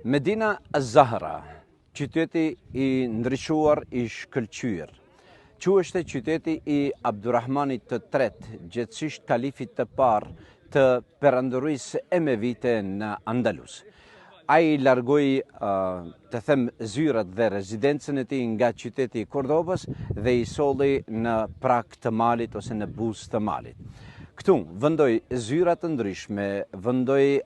Medina Az-Zahra, qyteti i ndryshuar i shkëlqyer. Quheshte qyteti i Abdurrahmanit të tretë, gjithësisht kalifit të parë të perandorisë e me vite në Andalus. Ai largoi të them zyrat dhe rezidencën e tij nga qyteti i Kordobës dhe i solli në prag të malit ose në buzë të malit. Këtu vendoi zyra të ndryshme, vendoi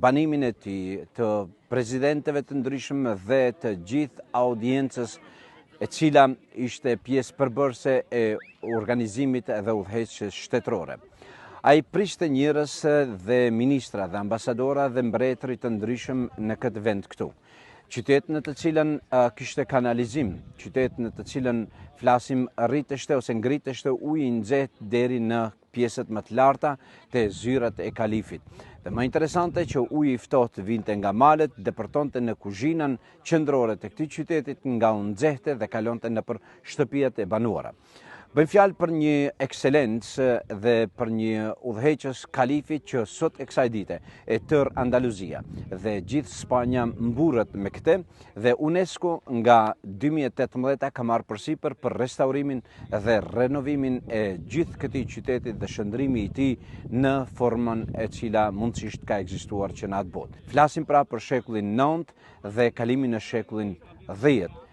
banimin e tij të presidenteve të ndryshëm dhe të gjithë audiencës e cila ishte pjesë përbërëse e organizimit dhe udhëheqjes shtetërore. Ai prishte njerëz dhe ministra dhe ambasadora dhe mbretëri të ndryshëm në këtë vend këtu. Qytet në të cilën kishte kanalizim, qytet në të cilën flasim rriteshte ose ngriteshte uji i nxehtë deri në pjesët më të larta të zyrat e kalifit. Dhe më interesante që uji i ftohtë vinte nga malet, depërtonte në kuzhinën qendrore të këtij qytetit nga u nxehte dhe kalonte nëpër shtëpiat e banuara. Bëjmë fjalë për një ekselencë dhe për një udhëheqës kalifit që sot e kësaj dite e tërë Andaluzia dhe gjithë Spanja mburret me këtë dhe UNESCO nga 2018 ka marrë përsipër për restaurimin dhe renovimin e gjithë këtij qytetit dhe shndrimi i tij në formën e cila mundësisht ka ekzistuar që në atë botë. Flasim pra për shekullin 9 dhe kalimin në shekullin 10.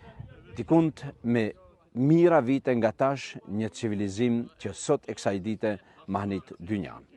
Dikund me mira vite nga tash një civilizim që sot e kësaj dite mahnit dynjan.